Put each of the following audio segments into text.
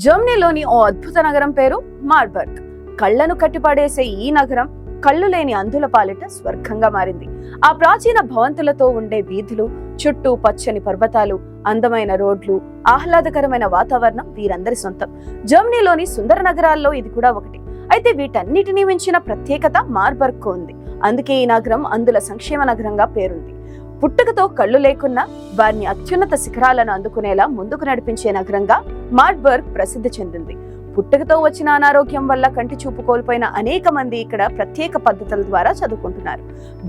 జర్మనీలోని ఓ అద్భుత నగరం పేరు మార్బర్గ్. కళ్లను కట్టిపడేసే ఈ నగరం కళ్ళు లేని అంధుల పాలిట స్వర్గంగా మారింది. ఆ ప్రాచీన భవంతులతో ఉండే వీధులు, చుట్టూ పచ్చని పర్వతాలు, అందమైన రోడ్లు, ఆహ్లాదకరమైన వాతావరణం వీరందరి సొంతం. జర్మనీలోని సుందర నగరాల్లో ఇది కూడా ఒకటి. అయితే వీటన్నిటినీ మించిన ప్రత్యేకత మార్బర్గ్ కు ఉంది. అందుకే ఈ నగరం అందుల సంక్షేమ నగరంగా పేరుంది. పుట్టుకతో కళ్ళు లేకున్నా వారిని అత్యున్నత శిఖరాలను అందుకునేలా ముందుకు నడిపించే నగరంగా మార్బర్గ్ ప్రసిద్ధి చెందింది. పుట్టుకతో వచ్చిన అనారోగ్యం వల్ల కంటి చూపు కోల్పోయిన అనేక మంది ఇక్కడ ప్రత్యేక పద్ధతుల ద్వారా చదువుకుంటున్నారు.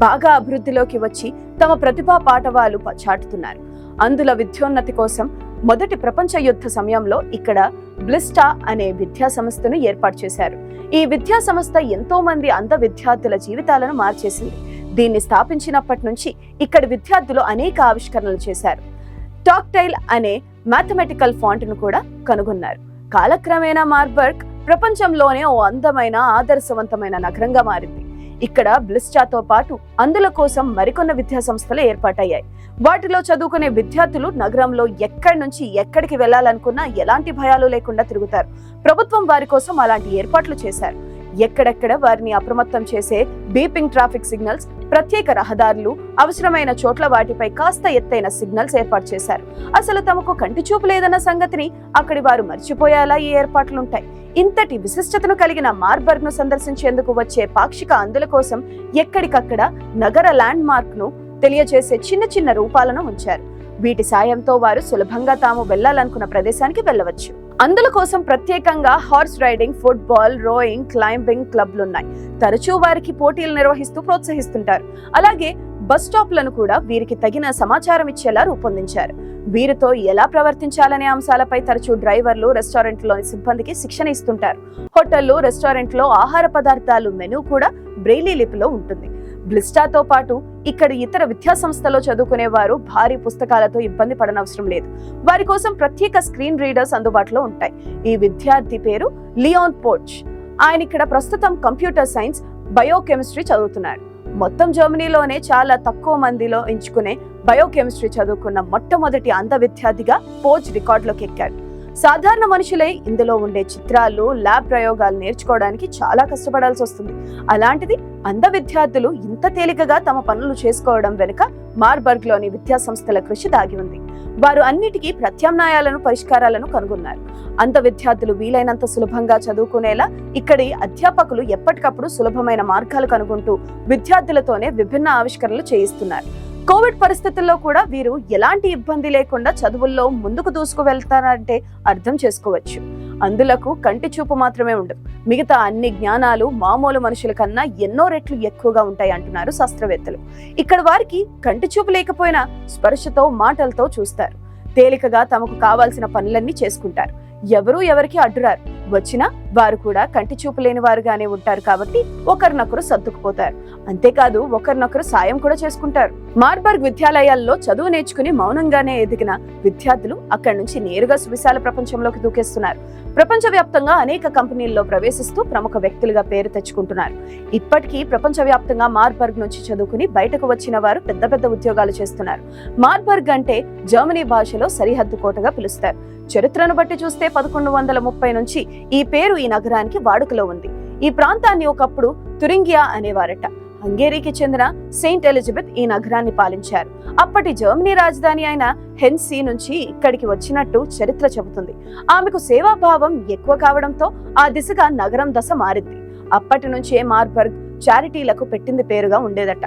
బాగా అభివృద్ధిలోకి వచ్చి తమ ప్రతిభా పాఠవాలు చాటుతున్నారు. అందుల విద్యోన్నతి కోసం మొదటి ప్రపంచ యుద్ధ సమయంలో ఇక్కడ బ్లిస్టా అనే విద్యా సంస్థను ఏర్పాటు చేశారు. ఈ విద్యా సంస్థ ఎంతో మంది అంధ విద్యార్థుల జీవితాలను మార్చేసింది. దీన్ని స్థాపించినప్పటి నుంచి ఇక్కడి విద్యార్థులు అనేక ఆవిష్కరణలు చేశారు. టాక్టైల్ అనే మ్యాథమెటికల్ ఫాంట్ ను కూడా కనుగొన్నారు. కాలక్రమేణా మార్బర్గ్ ప్రపంచంలోనే ఓ అందమైన ఆదర్శవంతమైన నగరంగా మారింది. ఇక్కడ బ్లిస్టాతో పాటు అందుల కోసం మరికొన్ని విద్యా సంస్థలు ఏర్పాటయ్యాయి. వాటిలో చదువుకునే విద్యార్థులు నగరంలో ఎక్కడి నుంచి ఎక్కడికి వెళ్లాలనుకున్నా ఎలాంటి భయాలు లేకుండా తిరుగుతారు. ప్రభుత్వం వారి కోసం అలాంటి ఏర్పాట్లు చేశారు. ఎక్కడెక్కడ వారిని అప్రమత్తం చేసే బీపింగ్ ట్రాఫిక్ సిగ్నల్స్, ప్రత్యేక రహదారులు, అవసరమైన చోట్ల వాటిపై కాస్త ఎత్తైన సిగ్నల్స్ ఏర్పాటు చేశారు. అసలు తమకు కంటి చూపు లేదన్న సంగతిని అక్కడి వారు మర్చిపోయేలా ఈ ఏర్పాట్లుంటాయి. ఇంతటి విశిష్టతను కలిగిన మార్బర్గ్ ను సందర్శించేందుకు వచ్చే పాక్షిక అందుల కోసం ఎక్కడికక్కడ నగర ల్యాండ్ మార్క్ ను తెలియజేసే చిన్న చిన్న రూపాలను ఉంచారు. వీటి సాయంతో వారు సులభంగా తాము వెళ్లాలనుకున్న ప్రదేశానికి వెళ్లవచ్చు. అందుల కోసం ప్రత్యేకంగా horse riding, football, rowing, climbing క్లబ్లున్నాయి. తరచూ వారికి పోటీలు నిర్వహిస్తూ ప్రోత్సహిస్తుంటారు. అలాగే బస్ స్టాప్లను కూడా వీరికి తగిన సమాచారం ఇచ్చేలా రూపొందించారు. వీరితో ఎలా ప్రవర్తించాలనే అంశాలపై తరచూ డ్రైవర్లు, రెస్టారెంట్లోని సిబ్బందికి శిక్షణ ఇస్తుంటారు. హోటళ్లు, రెస్టారెంట్లో ఆహార పదార్థాలు మెనూ కూడా బ్రెయిలీ లిపిలో ఉంటుంది. బ్లిస్టాతో పాటు ఇక్కడ ఇతర విద్యా సంస్థలో చదువుకునే వారు భారీ పుస్తకాలతో ఇబ్బంది పడనవసరం లేదు. వారి కోసం ప్రత్యేక స్క్రీన్ రీడర్స్ అందుబాటులో ఉంటాయి. ఈ విద్యార్థి పేరు లియోన్ పోర్చ్. ఆయన ఇక్కడ ప్రస్తుతం కంప్యూటర్ సైన్స్, బయోకెమిస్ట్రీ చదువుతున్నాడు. మొత్తం జర్మనీలోనే చాలా తక్కువ మందిలో ఎంచుకునే బయోకెమిస్ట్రీ చదువుకున్న మొట్టమొదటి అంధ విద్యార్థిగా పోర్చ్ రికార్డులోకి ఎక్కాడు. సాధారణ మనుషులే ఇందులో ఉండే చిత్రాలు, ల్యాబ్ ప్రయోగాలు నేర్చుకోవడానికి చాలా కష్టపడాల్సి వస్తుంది. అలాంటిది అంధ విద్యార్థులు ఇంత తేలికగా తమ పనులు చేసుకోవడం వెనుక మార్బర్గ్ లోని విద్యా సంస్థల కృషి దాగి ఉంది. వారు అన్నిటికీ ప్రత్యామ్నాయాలను, పరిష్కారాలను కనుగొన్నారు. అంధ విద్యార్థులు వీలైనంత సులభంగా చదువుకునేలా ఇక్కడి అధ్యాపకులు ఎప్పటికప్పుడు సులభమైన మార్గాలు కనుగొంటూ విద్యార్థులతోనే విభిన్న ఆవిష్కరణలు చేయిస్తున్నారు. కోవిడ్ పరిస్థితుల్లో కూడా వీరు ఎలాంటి ఇబ్బంది లేకుండా చదువుల్లో ముందుకు దూసుకు వెళ్తారంటే అర్థం చేసుకోవచ్చు. అందులకు కంటి చూపు మాత్రమే ఉండదు, మిగతా అన్ని జ్ఞానాలు మామూలు మనుషుల కన్నా ఎన్నో రెట్లు ఎక్కువగా ఉంటాయి అంటున్నారు శాస్త్రవేత్తలు. ఇక్కడ వారికి కంటి చూపు లేకపోయినా స్పర్శతో, మాటలతో చూస్తారు. తేలికగా తమకు కావాల్సిన పనులన్నీ చేసుకుంటారు. ఎవరూ ఎవరికి అడ్డురారు. వచ్చినా వారు కూడా కంటి చూపు లేని వారుగానే ఉంటారు కాబట్టి ఒకరినొకరు సర్దుకుపోతారు. అంతేకాదు ఒకరినొకరు సాయం కూడా చేసుకుంటారు. మార్బర్గ్ విద్యాలయాల్లో చదువు నేర్చుకుని మౌనంగానే ఎదిగిన విద్యార్థులు అక్కడి నుంచి నేరుగా సువిశాల ప్రపంచంలోకి దూకేస్తున్నారు. ప్రపంచవ్యాప్తంగా అనేక కంపెనీల్లో ప్రవేశిస్తూ ప్రముఖ వ్యక్తులుగా పేరు తెచ్చుకుంటున్నారు. ఇప్పటికీ ప్రపంచవ్యాప్తంగా మార్బర్గ్ నుంచి చదువుకుని బయటకు వచ్చిన వారు పెద్ద పెద్ద ఉద్యోగాలు చేస్తున్నారు. మార్బర్గ్ అంటే జర్మనీ భాషలో సరిహద్దు కోటగా పిలుస్తారు. చరిత్రను బట్టి చూస్తే 1130 నుంచి ఈ పేరు ఈ నగరానికి వాడుకలో ఉంది. ఈ ప్రాంతాన్ని ఒకప్పుడు తురింగియా అనేవారట. హంగేరీకి చెందిన సెయింట్ ఎలిజబెత్ ఈ నగరాన్ని పాలించారు. అప్పటి జర్మనీ రాజధాని అయిన హెన్సీ నుంచి ఇక్కడికి వచ్చినట్టు చరిత్ర చెబుతుంది. ఆమెకు సేవాభావం ఎక్కువ కావడంతో ఆ దిశగా నగరం దశ మారింది. అప్పటి నుంచే మార్బర్గ్ చారిటీలకు పెట్టింది పేరుగా ఉండేదట.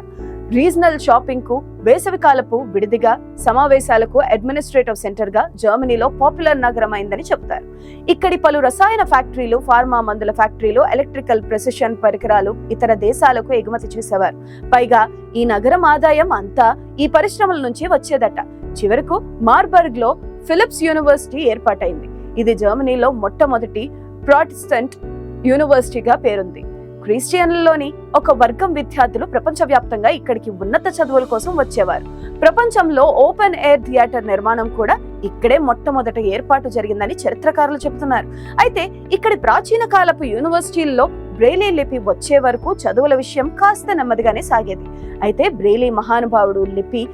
రీజనల్ షాపింగ్ కు, వేసవికాలపు విడిదిగా, సమావేశాలకు అడ్మినిస్ట్రేటివ్ సెంటర్ గా జర్మనీలో పాపులర్ నగరం అయిందని చెబుతారు. ఇక్కడి పలు రసాయన ఫ్యాక్టరీలు, ఫార్మా మందుల ఫ్యాక్టరీలు, ఎలక్ట్రికల్ ప్రెసిషన్ పరికరాలు ఇతర దేశాలకు ఎగుమతి చేసేవారు. పైగా ఈ నగరం ఆదాయం అంతా ఈ పరిశ్రమల నుంచి వచ్చేదట. చివరకు మార్బర్గ్ లో ఫిలిప్స్ యూనివర్సిటీ ఏర్పాటైంది. ఇది జర్మనీలో మొట్టమొదటి ప్రొటెస్టెంట్ యూనివర్సిటీగా పేరుంది. క్రిస్టియన్లలోని ఒక వర్గం విద్యార్థులు ప్రపంచవ్యాప్తంగా ఇక్కడికి ఉన్నత చదువుల కోసం వచ్చేవారు. ప్రపంచంలో ఓపెన్ ఎయిర్ థియేటర్ నిర్మాణం కూడా ఇక్కడే మొట్టమొదట ఏర్పాటు జరిగిందని చరిత్రకారులు చెబుతున్నారు. అయితే ఇక్కడి ప్రాచీన కాలపు యూనివర్సిటీల్లో బ్రెయిలీ లిపి వచ్చే వరకు చదువుల విషయం కాస్త నెమ్మదిగానే సాగేది. అయితే బ్రెయిలీ మహానుభావుడు లిపి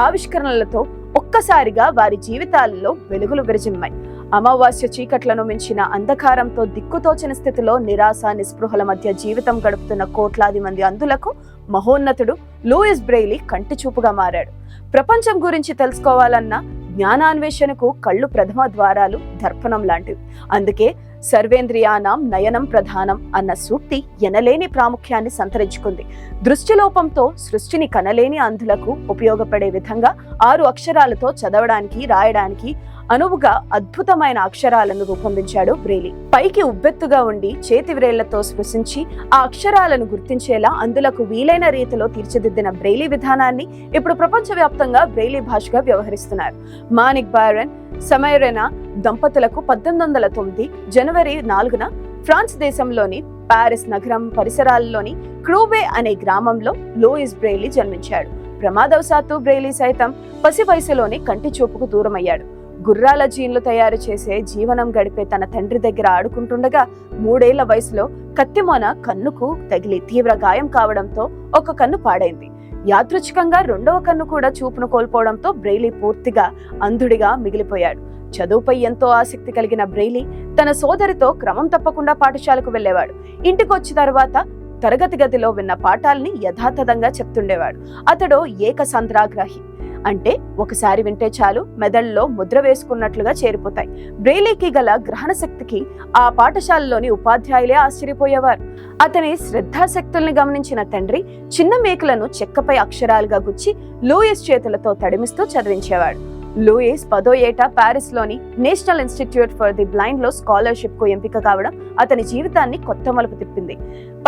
ఆవిష్కరణలతో ఒక్కసారిగా వారి జీవితాల్లో వెలుగులు విరజిమ్మాయి. అమావాస్య చీకట్లను మించిన అంధకారంతో దిక్కుతోచని స్థితిలో నిరాశ నిస్పృహల మధ్య జీవితం గడుపుతున్న కోట్లాది మంది అంధులకు మహోన్నతుడు లూయిస్ బ్రెయిలీ కంటి చూపుగా మారాడు. ప్రపంచం గురించి తెలుసుకోవాలన్న జ్ఞానాన్వేషణకు కళ్ళు ప్రథమ ద్వారాలు, దర్పణం లాంటివి. అందుకే సర్వేంద్రియానాం నయనం ప్రధానం అన్న సూక్తి ఎనలేని ప్రాముఖ్యాన్ని సంతరించుకుంది. దృష్టిలోపంతో సృష్టిని కనలేని అంధులకు ఉపయోగపడే విధంగా 6 అక్షరాలతో చదవడానికి, రాయడానికి అనువుగా అద్భుతమైన అక్షరాలను రూపొందించాడు బ్రెయిలీ. పైకి ఉబ్బెత్తుగా ఉండి చేతి వ్రేళ్లతో స్పృశించి ఆ అక్షరాలను గుర్తించేలా అందులకు వీలైన రీతిలో తీర్చిదిద్దిన బ్రెయిలీ విధానాన్ని ఇప్పుడు ప్రపంచవ్యాప్తంగా బ్రెయిలీ భాషగా వ్యవహరిస్తున్నారు. మానిక్ బైరన్, సమైరెనా దంపతులకు 1809 జనవరి 4న ఫ్రాన్స్ దేశంలోని పారిస్ నగరం పరిసరాల్లోని క్రూబే అనే గ్రామంలో లూయిస్ బ్రెయిలీ జన్మించాడు. ప్రమాదవశాత్తు బ్రెయిలీ సైతం పసి వయసులోనే కంటి చూపుకు దూరమయ్యాడు. గుర్రాల జీన్లు తయారు చేసే జీవనం గడిపే తన తండ్రి దగ్గర ఆడుకుంటుండగా 3 ఏళ్ల వయసులో కత్తిమోన కన్నుకు తగిలి తీవ్ర గాయం కావడంతో ఒక కన్ను పాడైంది. యాదృచ్ఛికంగా 2వ కన్ను కూడా చూపును కోల్పోవడంతో బ్రెయిలీ పూర్తిగా అంధుడిగా మిగిలిపోయాడు. చదువుపై ఎంతో ఆసక్తి కలిగిన బ్రెయిలీ తన సోదరితో క్రమం తప్పకుండా పాఠశాలకు వెళ్లేవాడు. ఇంటికొచ్చిన తర్వాత తరగతి గదిలో విన్న పాఠాలని యథాతథంగా చెప్తుండేవాడు. అతడు ఏకసంద్రాగ్రాహి, అంటే ఒకసారి వింటే చాలు మెదడులో ముద్ర వేసుకున్నట్లుగా చేరిపోతాయి. బ్రెయిలీకి గల గ్రహణ శక్తికి ఆ పాఠశాలలోని ఉపాధ్యాయులే ఆశ్చర్యపోయేవారు. అతని శ్రద్ధాశక్తుల్ని గమనించిన తండ్రి చిన్న మేకలను చెక్కపై అక్షరాలుగా గుచ్చి లూయిస్ చేతులతో తడిమిస్తూ చదివించేవాడు. లూయిస్ 10వ ఏట పారిస్ లోని national institute for the blind లో స్కాలర్షిప్ కు ఎంపిక కావడం అతని జీవితాన్ని కొత్త మలుపు తిప్పింది.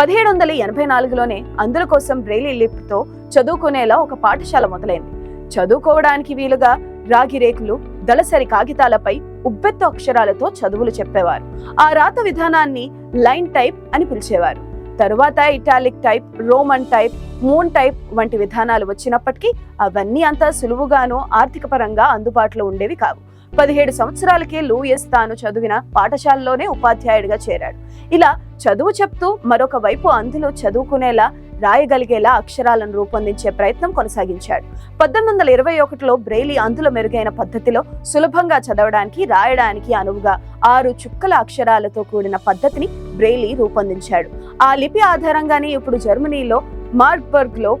1784లోనే అందుల కోసం బ్రెయిలీ లిప్ తో చదువుకునేలా ఒక పాఠశాల మొదలైంది. చదువుకోవడానికి వీలుగా రాగి రేకులు, దళసరి కాగితాలపై ఉబ్బెత్తు అక్షరాలతో చదువులు చెప్పేవారు. ఆ రాత విధానాన్ని లైన్ టైప్ అని పిలిచేవారు. తరువాత italic type, Roman type, moon type వంటి విధానాలు వచ్చినప్పటికీ అవన్నీ అంతా సులువుగాను ఆర్థిక పరంగా అందుబాటులో ఉండేవి కావు. 17 సంవత్సరాలకే లూయిస్ తాను చదివిన పాఠశాలలోనే ఉపాధ్యాయుడిగా చేరాడు. ఇలా చదువు చెప్తూ మరొక వైపు అంధులు చదువుకునేలా, రాయగలిగేలా అక్షరాలను రూపొందించే ప్రయత్నం కొనసాగించాడు. 1821లో బ్రెయిలీ అంధుల మెరుగైన పద్ధతిలో సులభంగా చదవడానికి, రాయడానికి అనువుగా 6 చుక్కల అక్షరాలతో కూడిన పద్ధతిని బ్రెయిలీ రూపొందించాడు. ఆ లిపి ఆధారంగానే ఇప్పుడు జర్మనీలో మార్బర్గ్ లో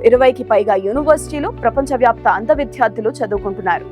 20కి పైగా యూనివర్సిటీలు, ప్రపంచవ్యాప్త అంధ విద్యార్థులు చదువుకుంటున్నారు.